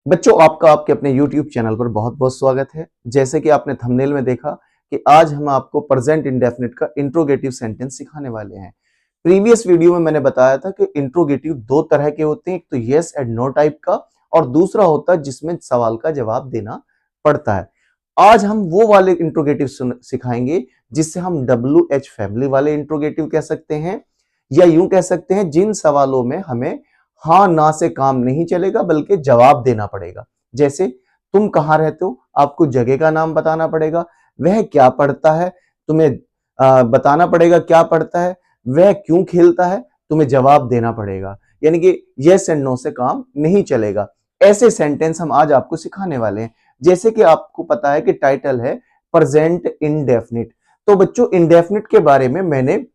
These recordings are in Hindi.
बच्चों, आपका आपके अपने YouTube चैनल पर बहुत-बहुत स्वागत है। जैसे कि आपने थंबनेल में देखा कि आज हम आपको प्रेजेंट इंडेफिनिट का इंट्रोगेटिव सेंटेंस सिखाने वाले हैं। प्रीवियस वीडियो में मैंने बताया था कि इंट्रोगेटिव दो तरह के होते हैं, एक तो यस एंड नो टाइप का और दूसरा होता है जिसमें सवाल का जवाब देना पड़ता है। आज हम वो वाले इंट्रोगेटिव सिखाएंगे जिससे हम WH फैमिली वाले इंट्रोगेटिव कह सकते हैं, या यूं कह सकते हैं जिन सवालों में हमें हाँ ना से काम नहीं चलेगा बल्कि जवाब देना पड़ेगा। जैसे तुम कहाँ रहते हो, आपको जगह का नाम बताना पड़ेगा। वह क्या पढ़ता है, तुम्हें बताना पड़ेगा क्या पढ़ता है। वह क्यों खेलता है, तुम्हें जवाब देना पड़ेगा। यानी कि यस एंड नो से काम नहीं चलेगा। ऐसे सेंटेंस हम आज आपको सिखाने वाले हैं। जैसे कि आपको पता है कि टाइटल है प्रेजेंट इंडेफिनिट। तो बच्चों, इंडेफिनिट के बारे में मैंने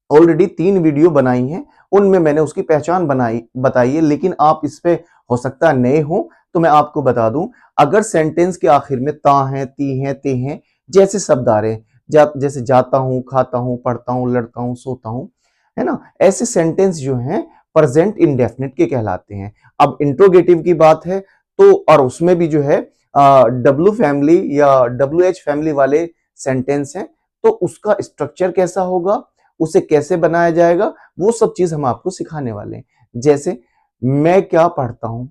ऑलरेडी 3 वीडियो बनाई हैं, उनमें मैंने उसकी पहचान बताई है, लेकिन आप इस पे हो सकता है नए हो तो मैं आपको बता दूं। अगर सेंटेंस के आखिर में ता है, ती है, ते हैं जैसे शब्द आ रहे हैं, जैसे जाता हूं, खाता हूं, पढ़ता हूं, लड़ता हूं, सोता हूं, है ना, ऐसे सेंटेंस जो हैं प्रेजेंट इंडेफिनिट के कहलाते हैं। अब इंट्रोगेटिव की बात है तो, और उसमें भी जो है डब्ल्यू फैमिली या WH फैमिली वाले सेंटेंस हैं, तो उसका स्ट्रक्चर कैसा होगा, उसे कैसे बनाया जाएगा, वो सब चीज हम आपको सिखाने वाले हैं। जैसे मैं क्या पढ़ता हूं,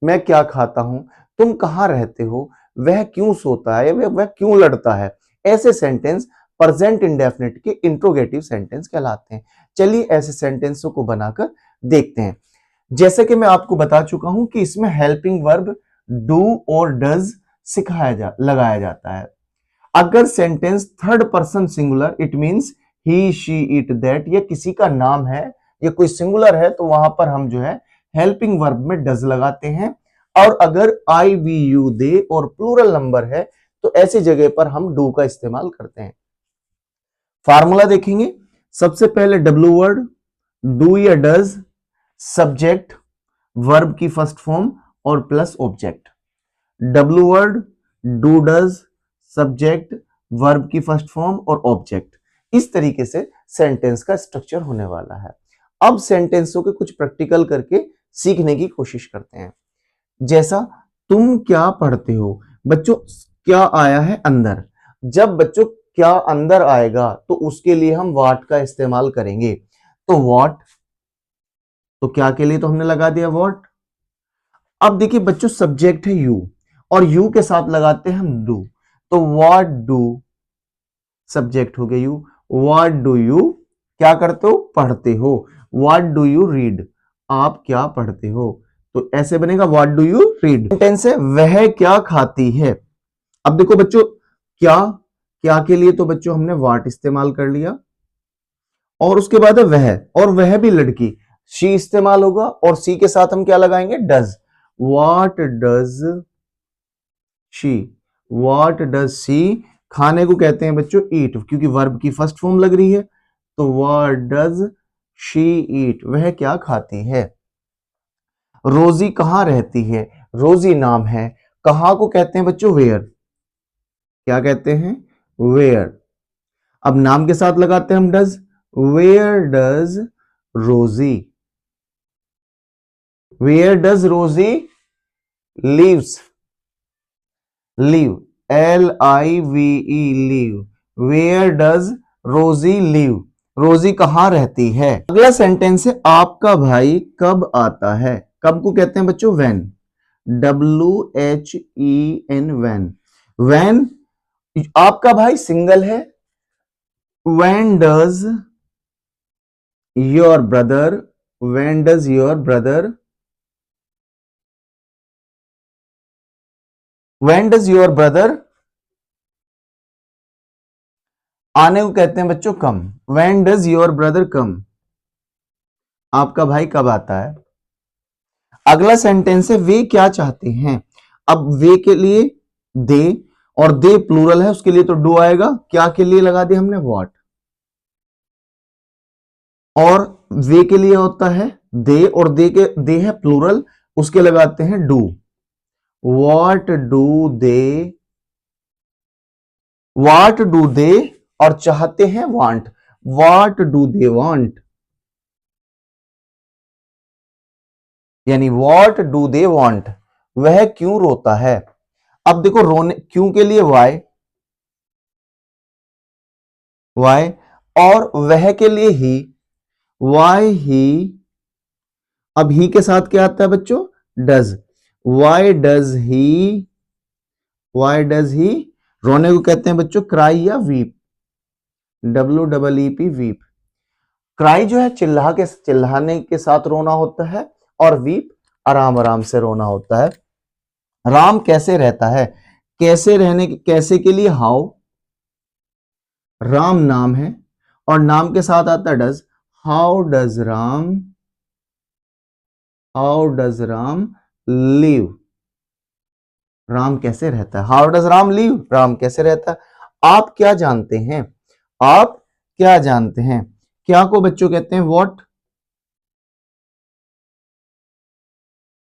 मैं क्या खाता हूं, तुम कहां रहते हो, वह क्यों सोता है, वह क्यों लड़ता है। ऐसे सेंटेंस प्रेजेंट इंडेफिनिट के इंट्रोगेटिव सेंटेंस कहलाते हैं। चलिए ऐसे सेंटेंसों को बनाकर देखते हैं। जैसे कि मैं आपको बता चुका हूं कि इसमें हेल्पिंग वर्ब डू और डज लगाया जाता है। अगर sentence third person singular, it means he, she, it, that, या किसी का नाम है या कोई सिंगुलर है, तो वहां पर हम जो है हेल्पिंग वर्ब में डज लगाते हैं। और अगर आई, वी, यू, दे और प्लूरल नंबर है तो ऐसी जगह पर हम डू का इस्तेमाल करते हैं। फार्मूला देखेंगे। सबसे पहले डब्ल्यू वर्ड, डू या डज, सब्जेक्ट, वर्ब की फर्स्ट फॉर्म और plus object. W word, do, does, subject, verb की फर्स्ट फॉर्म और ऑब्जेक्ट। इस तरीके से सेंटेंस का स्ट्रक्चर होने वाला है। अब सेंटेंसों के कुछ प्रैक्टिकल करके सीखने की कोशिश करते हैं। जैसा तुम क्या पढ़ते हो, बच्चों क्या आया है अंदर। जब बच्चों क्या अंदर आएगा तो उसके लिए हम व्हाट का इस्तेमाल करेंगे। तो व्हाट, तो क्या के लिए तो हमने लगा दिया व्हाट। अब देखिए बच्चों, सब्जेक्ट है यू और यू के साथ लगाते हैं हम डू, तो व्हाट डू, सब्जेक्ट हो गया यू। व्हाट डू यू, क्या करते हो, पढ़ते हो। व्हाट डू यू रीड, आप क्या पढ़ते हो। तो ऐसे बनेगा what do you read. Sentence है वह क्या खाती है। अब देखो बच्चों, क्या, क्या के लिए तो बच्चों हमने व्हाट इस्तेमाल कर लिया, और उसके बाद है वह, और वह भी लड़की, शी इस्तेमाल होगा, और सी के साथ हम क्या लगाएंगे, does. What does she, what does she, खाने को कहते हैं बच्चों ईट, क्योंकि वर्ब की फर्स्ट फॉर्म लग रही है। तो व्हाट डज शी ईट, वह क्या खाती है। रोजी कहां रहती है, रोजी नाम है, कहां को कहते हैं बच्चों वेयर, क्या कहते हैं, वेयर। अब नाम के साथ लगाते हैं हम does, where does Rosie, where does Rosie lives, live, LIVE, live, where does Rosie live, Rosie कहां रहती है। अगला सेंटेंस है आपका भाई कब आता है। कब को कहते हैं बच्चों व्हेन, WHEN, व्हेन। व्हेन, आपका भाई सिंगल है। When does your brother, when does your brother, when does your brother, आने को कहते हैं बच्चों कम। व्हेन डज योर ब्रदर कम, आपका भाई कब आता है। अगला सेंटेंस है वे क्या चाहते हैं। अब वे के लिए दे, और दे प्लूरल है, उसके लिए तो डू आएगा। क्या के लिए लगा दिया हमने व्हाट, और वे के लिए होता है दे, और दे है प्लूरल, उसके लगाते हैं do. What do they, what do they, और चाहते हैं want, what do they want, यानी व्हाट डू दे वांट, वह क्यों रोता है। अब देखो रोने क्यों के लिए वाई, वाई, और वह के लिए ही, वाई ही। अब ही के साथ क्या आता है बच्चों, does. Why does he, why does he, रोने को कहते हैं बच्चों क्राई या वीप, WEEP वीप। क्राई जो है चिल्लाने के साथ रोना होता है, और वीप आराम आराम से रोना होता है। राम कैसे रहता है, कैसे रहने कैसे के लिए हाउ, राम नाम है और नाम के साथ आता है does. How does Ram, how does Ram live, Ram कैसे रहता है। How does Ram live, Ram कैसे रहता है। आप क्या जानते हैं, आप क्या जानते हैं, क्या को बच्चों कहते हैं व्हाट,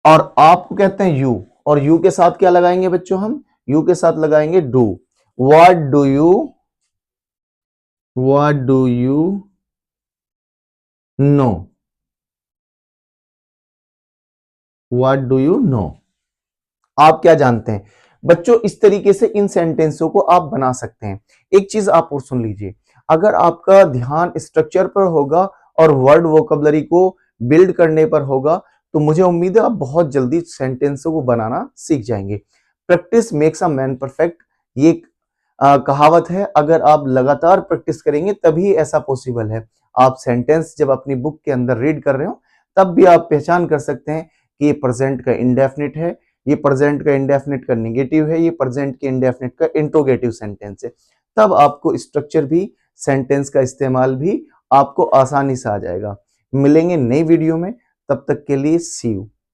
और आपको कहते हैं यू, और यू के साथ क्या लगाएंगे बच्चों हम, यू के साथ लगाएंगे do. What do you, what do you know, what do you know, आप क्या जानते हैं। बच्चों इस तरीके से इन सेंटेंसों को आप बना सकते हैं। एक चीज आप और सुन लीजिए, अगर आपका ध्यान स्ट्रक्चर पर होगा और वर्ड वोकैबुलरी को बिल्ड करने पर होगा, तो मुझे उम्मीद है आप बहुत जल्दी सेंटेंसों को बनाना सीख जाएंगे। Practice makes a man perfect, ये कहावत है। अगर आप लगातार प्रैक्टिस करेंगे तभी ऐसा पॉसिबल है। आप सेंटेंस जब अपनी बुक के अंदर रीड कर रहे हो तब भी आप पहचान कर सकते हैं कि ये प्रेजेंट का इंडेफिनिट है, ये प्रेजेंट का इंडेफिनिट का नेगेटिव है, ये प्रेजेंट के इंडेफिनिट का इंट्रोगेटिव सेंटेंस है। तब आपको स्ट्रक्चर भी, सेंटेंस का इस्तेमाल भी आपको आसानी से आ जाएगा। मिलेंगे नई वीडियो में, तब तक के लिए सी यू।